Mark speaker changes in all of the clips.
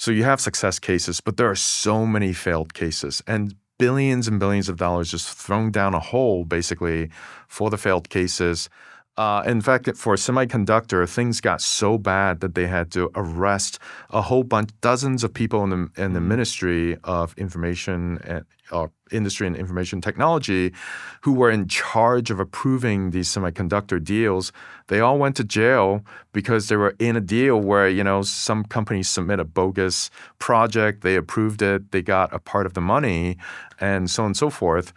Speaker 1: So you have success cases, but there are so many failed cases and billions and billions of dollars just thrown down a hole basically for the failed cases. In fact, for semiconductor, things got so bad that they had to arrest a whole bunch, dozens of people in the Ministry of Information and Industry and Information Technology who were in charge of approving these semiconductor deals. They all went to jail because they were in a deal where, some companies submit a bogus project, they approved it, they got a part of the money, and so on and so forth.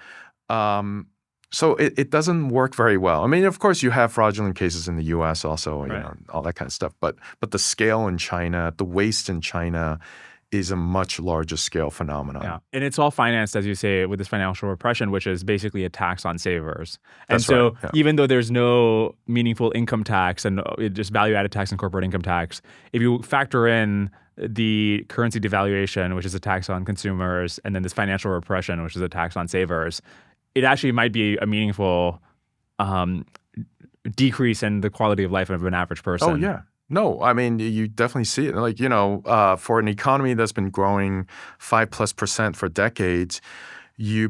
Speaker 1: So it doesn't work very well. I mean, of course, you have fraudulent cases in the U.S. also, all that kind of stuff. But the scale in China, the waste in China is a much larger scale phenomenon.
Speaker 2: Yeah. And it's all financed, as you say, with this financial repression, which is basically a tax on savers. And
Speaker 1: That's
Speaker 2: so
Speaker 1: right, yeah.
Speaker 2: even though there's no meaningful income tax and just value-added tax and corporate income tax, if you factor in the currency devaluation, which is a tax on consumers, and then this financial repression, which is a tax on savers, it actually might be a meaningful decrease in the quality of life of an average person.
Speaker 1: Oh, yeah. No, I mean, you definitely see it. Like, for an economy that's been growing 5+% for decades,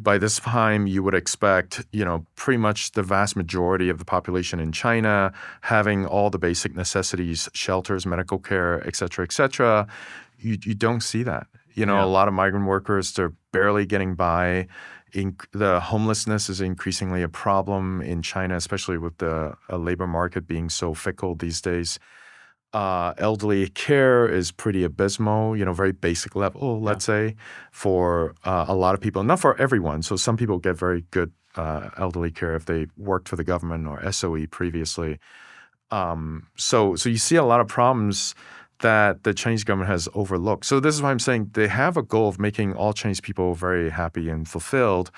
Speaker 1: by this time you would expect, pretty much the vast majority of the population in China having all the basic necessities, shelters, medical care, et cetera, et cetera. You don't see that. A lot of migrant workers, they're barely getting by. The homelessness is increasingly a problem in China, especially with the labor market being so fickle these days. Elderly care is pretty abysmal, very basic level, let's say, for a lot of people. Not for everyone. So some people get very good elderly care if they worked for the government or SOE previously. So you see a lot of problems that the Chinese government has overlooked. So this is why I'm saying they have a goal of making all Chinese people very happy and fulfilled.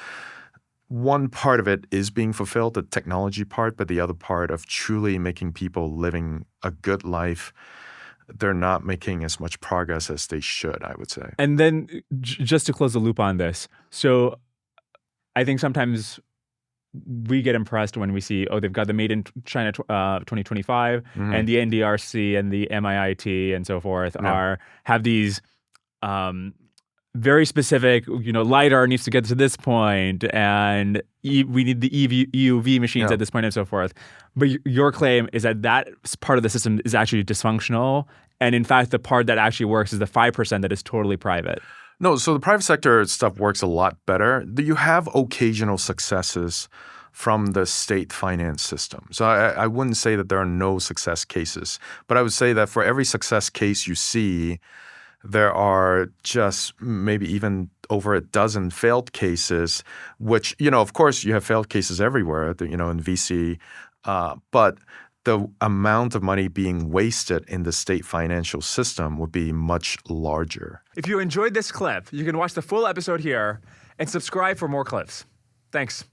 Speaker 1: One part of it is being fulfilled, the technology part, but the other part of truly making people living a good life, they're not making as much progress as they should, I would say.
Speaker 2: And then just to close the loop on this, so I think sometimes we get impressed when we see, they've got the Made in China 2025 and the NDRC and the MIIT and so forth have these very specific, LiDAR needs to get to this point and we need the EUV machines at this point and so forth. But your claim is that part of the system is actually dysfunctional. And in fact, the part that actually works is the 5% that is totally private.
Speaker 1: No, so the private sector stuff works a lot better. You have occasional successes from the state finance system. So I wouldn't say that there are no success cases, but I would say that for every success case you see, there are just maybe even over a dozen failed cases, which, of course, you have failed cases everywhere, in VC, but the amount of money being wasted in the state financial system would be much larger.
Speaker 2: If you enjoyed this clip, you can watch the full episode here and subscribe for more clips. Thanks.